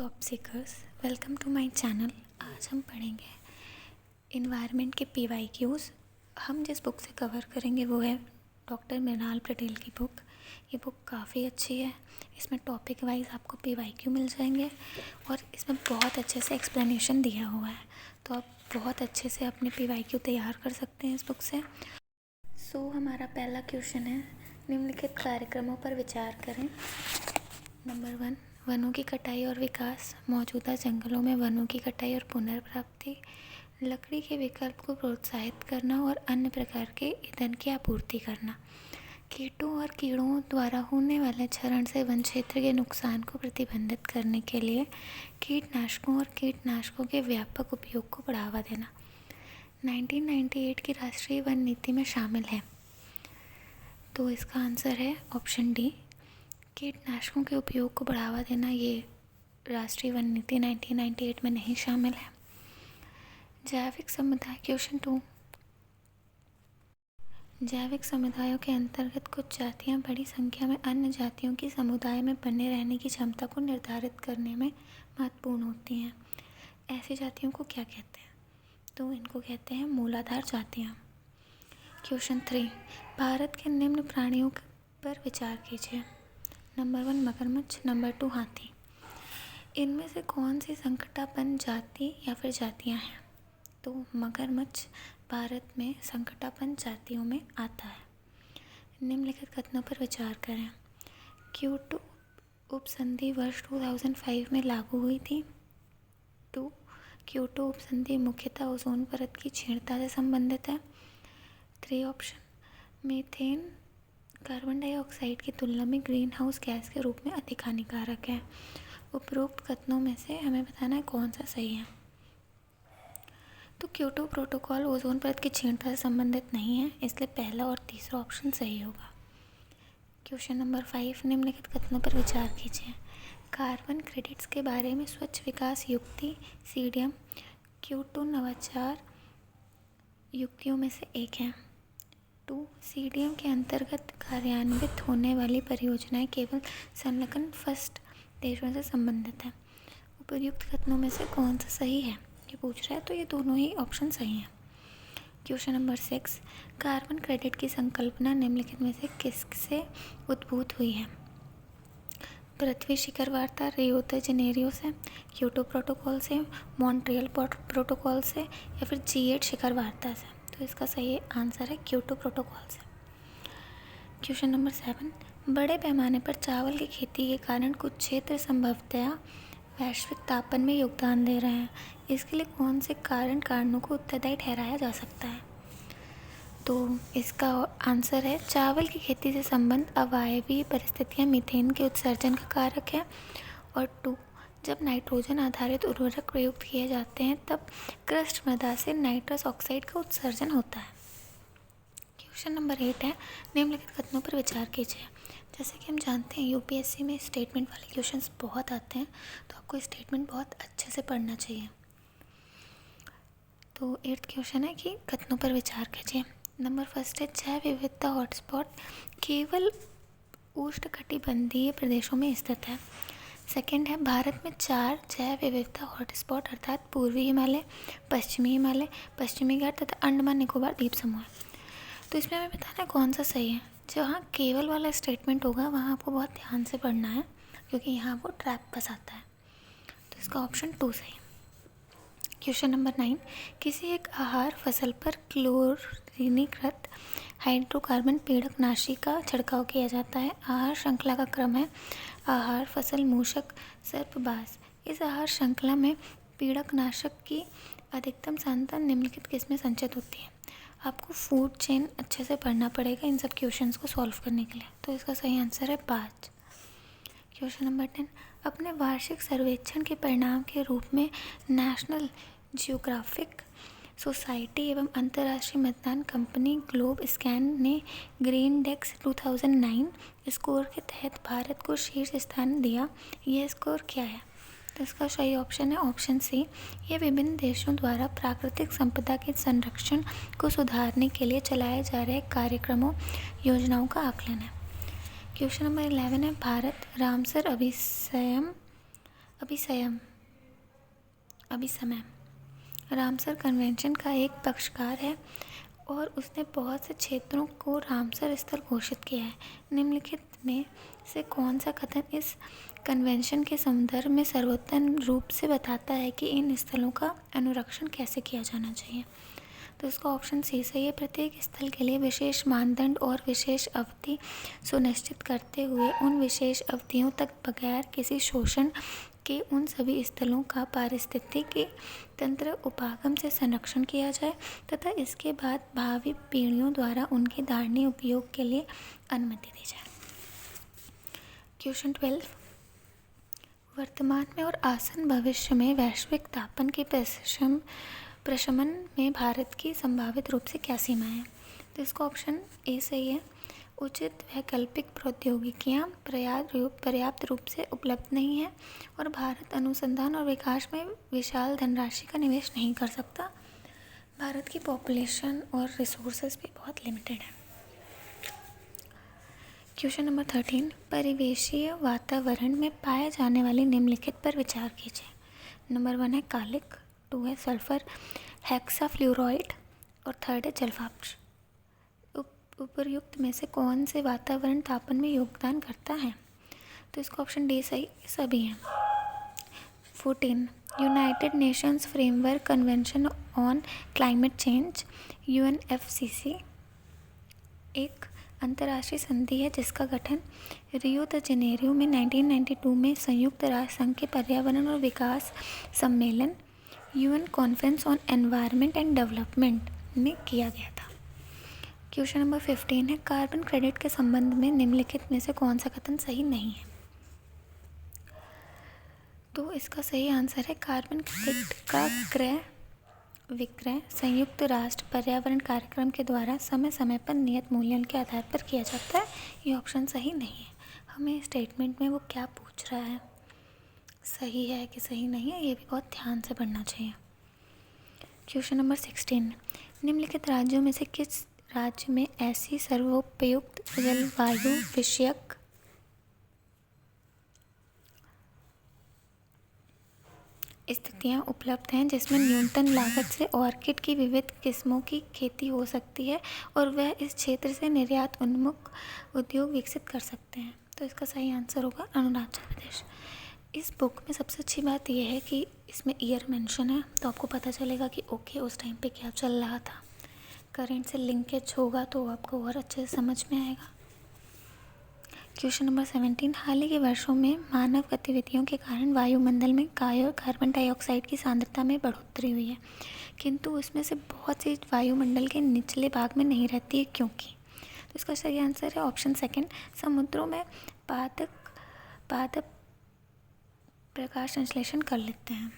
Job seekers, welcome to my channel. आज हम पढ़ेंगे इन्वायरमेंट के PYQs। हम जिस बुक से कवर करेंगे वो है डॉक्टर मृणाल पटेल की बुक। ये बुक काफ़ी अच्छी है। इसमें टॉपिक वाइज आपको PYQ मिल जाएंगे और इसमें बहुत अच्छे से एक्सप्लेनेशन दिया हुआ है, तो आप बहुत अच्छे से अपने PYQ तैयार कर सकते हैं इस बुक से। हमारा पहला क्वेश्चन है, निम्नलिखित कार्यक्रमों पर विचार करें। नंबर 1, वनों की कटाई और विकास, मौजूदा जंगलों में वनों की कटाई और पुनर्प्राप्ति, लकड़ी के विकल्प को प्रोत्साहित करना और अन्य प्रकार के ईंधन की आपूर्ति करना, कीटों और कीड़ों द्वारा होने वाले क्षरण से वन क्षेत्र के नुकसान को प्रतिबंधित करने के लिए कीटनाशकों और कीटनाशकों के व्यापक उपयोग को बढ़ावा देना 1998 की राष्ट्रीय वन नीति में शामिल है। तो इसका आंसर है ऑप्शन डी, कीटनाशकों के उपयोग को बढ़ावा देना। ये राष्ट्रीय वन नीति 1998 में नहीं शामिल है। जैविक समुदाय, क्वेश्चन 2, जैविक समुदायों के अंतर्गत कुछ जातियां बड़ी संख्या में अन्य जातियों की समुदाय में बने रहने की क्षमता को निर्धारित करने में महत्वपूर्ण होती हैं। ऐसी जातियों को क्या कहते हैं? तो इनको कहते हैं मूलाधार जातियाँ। क्वेश्चन 3, भारत के निम्न प्राणियों पर विचार कीजिए। नंबर 1 मगरमच्छ, नंबर 2 हाथी। इनमें से कौन सी संकटापन्न जाति या फिर जातियां हैं? तो मगरमच्छ भारत में संकटापन्न जातियों में आता है। निम्नलिखित कथनों पर विचार करें। क्योटो उपसंधि वर्ष 2005 में लागू हुई थी। 2, क्योटो उपसंधि मुख्यतः ओजोन परत की क्षीणता से संबंधित है। 3 ऑप्शन, मीथेन कार्बन डाइऑक्साइड की तुलना में ग्रीन हाउस गैस के रूप में अधिक हानिकारक है। उपरोक्त कथनों में से हमें बताना है कौन सा सही है। तो क्योटो प्रोटोकॉल ओजोन परत की क्षीणता से संबंधित नहीं है, इसलिए पहला और तीसरा ऑप्शन सही होगा। क्वेश्चन नंबर 5, निम्नलिखित कथनों पर विचार कीजिए। कार्बन क्रेडिट्स के बारे में स्वच्छ विकास युक्ति CDM क्योटो नवाचार युक्तियों में से एक है। 2, CDM के अंतर्गत कार्यान्वित होने वाली परियोजनाएं केवल संलग्न फर्स्ट देशों से संबंधित है। उपर्युक्त कथनों में से कौन सा सही है ये पूछ रहा है, तो ये दोनों ही ऑप्शन सही हैं। क्वेश्चन नंबर 6, कार्बन क्रेडिट की संकल्पना निम्नलिखित में से किससे उद्भूत हुई है? पृथ्वी शिखर वार्ता रियो द जेनेरियो से, क्योटो प्रोटोकॉल से, मॉन्ट्रियल प्रोटोकॉल से या फिर G8 शिखर वार्ता से? तो इसका सही आंसर है क्योटो प्रोटोकॉल से। क्वेश्चन नंबर 7, बड़े पैमाने पर चावल की खेती के कारण कुछ क्षेत्र संभवतया वैश्विक तापन में योगदान दे रहे हैं। इसके लिए कौन से कारणों को उत्तरदायी ठहराया जा सकता है? तो इसका आंसर है चावल की खेती से संबंध अवायवीय परिस्थितियां मीथेन के उत्सर्जन का कारक है। और 2, जब नाइट्रोजन आधारित उर्वरक प्रयुक्त किए जाते हैं तब क्रस्ट मृदा से नाइट्रस ऑक्साइड का उत्सर्जन होता है। क्वेश्चन नंबर 8 है, निम्नलिखित कथनों पर विचार कीजिए। जैसे कि हम जानते हैं UPSC में स्टेटमेंट वाले क्वेश्चंस बहुत आते हैं, तो आपको स्टेटमेंट बहुत अच्छे से पढ़ना चाहिए। तो 8th क्वेश्चन है कि कथनों पर विचार कीजिए। नंबर 1 है, जैव विविधता हॉटस्पॉट केवल उष्णकटिबंधीय प्रदेशों में स्थित है। 2 है, भारत में 4 जैव विविधता हॉटस्पॉट अर्थात पूर्वी हिमालय, पश्चिमी घाट तथा अंडमान निकोबार द्वीप समूह है। तो इसमें हमें बताना है कौन सा सही है। जहाँ केवल वाला स्टेटमेंट होगा वहाँ आपको बहुत ध्यान से पढ़ना है, क्योंकि यहाँ वो ट्रैप फंसाता है। तो इसका ऑप्शन 2 सही। क्वेश्चन नंबर 9, किसी एक आहार फसल पर क्लोरीनीकृत हाइड्रोकार्बन पीड़कनाशी का छिड़काव किया जाता है। आहार श्रृंखला का क्रम है आहार, फसल, मूषक, सर्पबाज। इस आहार श्रृंखला में पीड़कनाशक की अधिकतम सांद्रता निम्नलिखित किसमें संचित होती है? आपको फूड चेन अच्छे से पढ़ना पड़ेगा इन सब क्वेश्चंस को सॉल्व करने के लिए। तो इसका सही आंसर है 5। क्वेश्चन नंबर 10, अपने वार्षिक सर्वेक्षण के परिणाम के रूप में नेशनल जियोग्राफिक सोसाइटी एवं अंतर्राष्ट्रीय मतदान कंपनी ग्लोब स्कैन ने ग्रीन डेक्स 2009 स्कोर के तहत भारत को शीर्ष स्थान दिया। यह स्कोर क्या है? तो इसका सही ऑप्शन है ऑप्शन सी, ये विभिन्न देशों द्वारा प्राकृतिक संपदा के संरक्षण को सुधारने के लिए चलाए जा रहे कार्यक्रमों योजनाओं का आकलन है। क्वेश्चन नंबर 11 है, भारत रामसर अभिसयम अभिसमय रामसर कन्वेंशन का एक पक्षकार है और उसने बहुत से क्षेत्रों को रामसर स्थल घोषित किया है। निम्नलिखित में से कौन सा कथन इस कन्वेंशन के संदर्भ में सर्वोत्तम रूप से बताता है कि इन स्थलों का अनुरक्षण कैसे किया जाना चाहिए? तो इसका ऑप्शन सी सही है। प्रत्येक स्थल के लिए विशेष मानदंड और विशेष अवधि सुनिश्चित करते हुए उन विशेष अवधियों तक बगैर किसी शोषण के उन सभी स्थलों का पारिस्थितिकी तंत्र उपागम से संरक्षण किया जाए तथा इसके बाद भावी पीढ़ियों द्वारा उनके धारणीय उपयोग के लिए अनुमति दी जाए। क्वेश्चन 12, वर्तमान में और आसन भविष्य में वैश्विक तापन के प्रशमन में भारत की संभावित रूप से क्या सीमा है? तो इसका ऑप्शन ए सही है। उचित वैकल्पिक प्रौद्योगिकियां पर्याप्त रूप से उपलब्ध नहीं है और भारत अनुसंधान और विकास में विशाल धनराशि का निवेश नहीं कर सकता। भारत की पॉपुलेशन और रिसोर्सेज भी बहुत लिमिटेड है। क्वेश्चन नंबर 13, परिवेशीय वातावरण में पाए जाने वाली निम्नलिखित पर विचार कीजिए। नंबर 1 है कालिक, 2 है सल्फर हेक्साफ्लूराइड और 3 है जलवाष्प। उपर्युक्त में से कौन से वातावरण तापन में योगदान करता है? तो इसका ऑप्शन डी सही सभी हैं। 14, United Nations framework convention on climate change UNFCCC एक अंतर्राष्ट्रीय संधि है जिसका गठन रियो द जेनेरियो में 1992 में संयुक्त राष्ट्र संघ के पर्यावरण और विकास सम्मेलन UN conference on environment and development में किया गया था। क्वेश्चन नंबर 15 है कार्बन क्रेडिट के संबंध में निम्नलिखित में से कौन सा कथन सही नहीं है? तो इसका सही आंसर है कार्बन क्रेडिट का क्रय विक्रय संयुक्त राष्ट्र पर्यावरण कार्यक्रम के द्वारा समय समय पर नियत मूल्यों के आधार पर किया जाता है। ये ऑप्शन सही नहीं है। हमें स्टेटमेंट में वो क्या पूछ रहा है, सही है कि सही नहीं है, ये भी बहुत ध्यान से पढ़ना चाहिए। क्वेश्चन नंबर 16, निम्नलिखित राज्यों में से किस राज्य में ऐसी सर्वोपयुक्त जलवायु विषयक स्थितियाँ उपलब्ध हैं जिसमें न्यूनतम लागत से ऑर्किड की विविध किस्मों की खेती हो सकती है और वह इस क्षेत्र से निर्यात उन्मुख उद्योग विकसित कर सकते हैं? तो इसका सही आंसर होगा अरुणाचल प्रदेश। इस बुक में सबसे अच्छी बात यह है कि इसमें ईयर मेंशन है, तो आपको पता चलेगा कि ओके उस टाइम पे क्या चल रहा था। करंट से लिंकेज होगा तो आपको और अच्छे से समझ में आएगा। क्वेश्चन नंबर 17, हाल ही के वर्षों में मानव गतिविधियों के कारण वायुमंडल में कार्बन डाइऑक्साइड की सांद्रता में बढ़ोतरी हुई है, किंतु उसमें से बहुत सी वायुमंडल के निचले भाग में नहीं रहती है, क्योंकि? तो इसका सही आंसर है ऑप्शन सेकंड, समुद्रों में पादप प्रकाश संश्लेषण कर लेते हैं।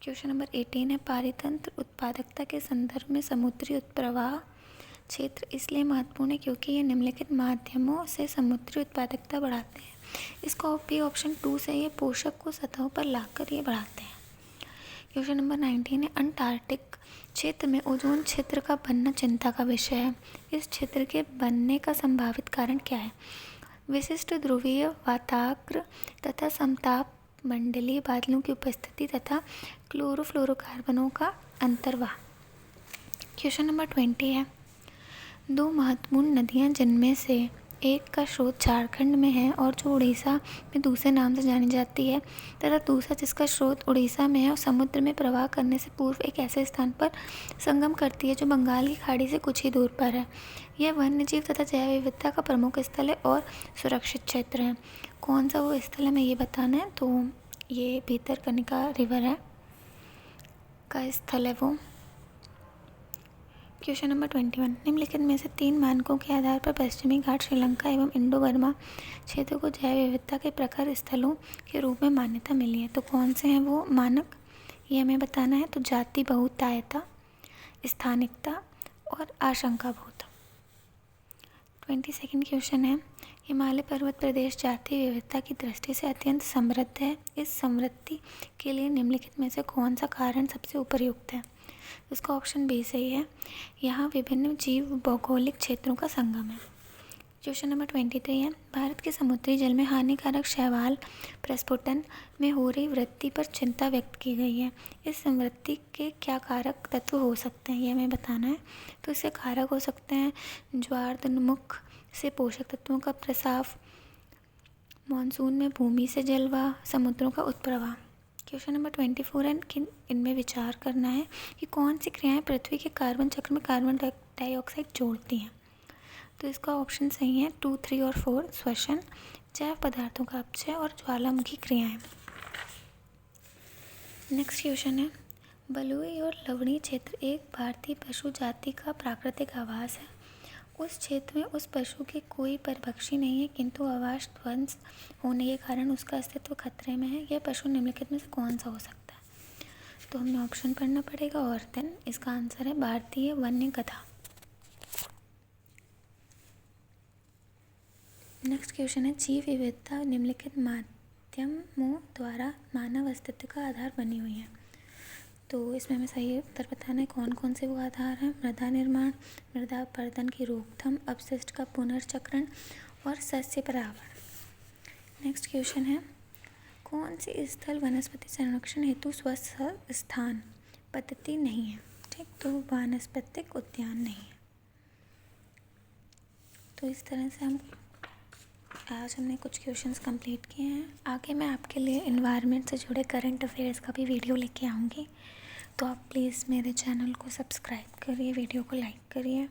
क्वेश्चन नंबर 18 है पारितंत्र उत्पादकता के संदर्भ में समुद्री उत्प्रवाह क्षेत्र इसलिए महत्वपूर्ण है क्योंकि ये निम्नलिखित माध्यमों से समुद्री उत्पादकता बढ़ाते हैं। इसका भी ऑप्शन 2 से ये पोषक को सतहों पर लाकर ये बढ़ाते हैं। क्वेश्चन नंबर 19 है अंटार्कटिक क्षेत्र में ओजोन क्षेत्र का बनना चिंता का विषय है। इस क्षेत्र के बनने का संभावित कारण क्या है? विशिष्ट ध्रुवीय वाताग्र तथा समताप मंडलीय बादलों की उपस्थिति तथा क्लोरोफ्लोरोकार्बनों का अंतर्वाह। क्वेश्चन नंबर 20 है 2 महत्वपूर्ण नदियां जिनमें से एक का स्रोत झारखंड में है और जो उड़ीसा में दूसरे नाम से जानी जाती है तथा दूसरा जिसका स्रोत उड़ीसा में है और समुद्र में प्रवाह करने से पूर्व एक ऐसे स्थान पर संगम करती है जो बंगाल की खाड़ी से कुछ ही दूर पर है। यह वन्यजीव तथा जैव विविधता का प्रमुख स्थल है और सुरक्षित क्षेत्र है। कौन सा वो स्थल हमें ये बताना है, तो ये भितरकनिका रिवर है का स्थल है वो। क्वेश्चन नंबर 21, निम्नलिखित में से 3 मानकों के आधार पर पश्चिमी घाट श्रीलंका एवं इंडो बर्मा क्षेत्र को जैव विविधता के प्रखर स्थलों के रूप में मान्यता मिली है। तो कौन से हैं वो मानक, ये हमें बताना है। तो जाति बहुतायता, स्थानिकता और आशंकाभूत। 22nd क्वेश्चन है हिमालय पर्वत प्रदेश जातीय विविधता की दृष्टि से अत्यंत समृद्ध है। इस समृद्धि के लिए निम्नलिखित में से कौन सा कारण सबसे उपयुक्त है? इसका ऑप्शन बी सही है। यहाँ विभिन्न जीव भौगोलिक क्षेत्रों का संगम है। क्वेश्चन नंबर 23 है, भारत के समुद्री जल में हानिकारक शैवाल प्रस्फुटन में हो रही वृद्धि पर चिंता व्यक्त की गई है। इस वृद्धि के क्या कारक तत्व हो सकते हैं, ये हमें बताना है। तो इससे कारक हो सकते हैं ज्वारनदमुख से पोषक तत्वों का प्रसाव, मानसून में भूमि से जलवाह, समुद्रों का उत्प्रवाह। क्वेश्चन नंबर 24 है कि इनमें विचार करना है कि कौन सी क्रियाएं पृथ्वी के कार्बन चक्र में कार्बन डाइऑक्साइड जोड़ती हैं। तो इसका ऑप्शन सही है 2, 3 और 4, श्वसन, जैव पदार्थों का अपचय और ज्वालामुखी क्रियाएं। नेक्स्ट क्वेश्चन है, बलुई और लवणीय क्षेत्र एक भारतीय पशु जाति का प्राकृतिक आवास है। उस क्षेत्र में उस पशु के कोई परभक्षी नहीं है, किंतु आवास ध्वंस होने के कारण उसका अस्तित्व खतरे में है। यह पशु निम्नलिखित में से कौन सा हो सकता है। तो हमें ऑप्शन पढ़ना पड़ेगा और देन इसका आंसर है भारतीय वन्य गधा। नेक्स्ट क्वेश्चन है, जीव विविधता निम्नलिखित माध्यमों द्वारा मानव अस्तित्व का आधार बनी हुई है। तो इसमें हमें सही उत्तर बताना है कौन कौन से वो आधार हैं। मृदा निर्माण, मृदा अपरदन की रोकथाम, अपशिष्ट का पुनर्चक्रण और सस्य परागण। नेक्स्ट क्वेश्चन है, कौन सी स्थल वनस्पति संरक्षण हेतु स्वस्थ स्थान पद्धति नहीं है। ठीक, तो वानस्पतिक उद्यान नहीं है। तो इस तरह से आज हमने कुछ क्वेश्चंस कंप्लीट किए हैं। आगे मैं आपके लिए एनवायरनमेंट से जुड़े करंट अफेयर्स का भी वीडियो लेके आऊँगी। तो आप प्लीज़ मेरे चैनल को सब्सक्राइब करिए, वीडियो को लाइक करिए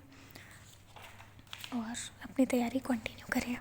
और अपनी तैयारी कंटिन्यू करिए।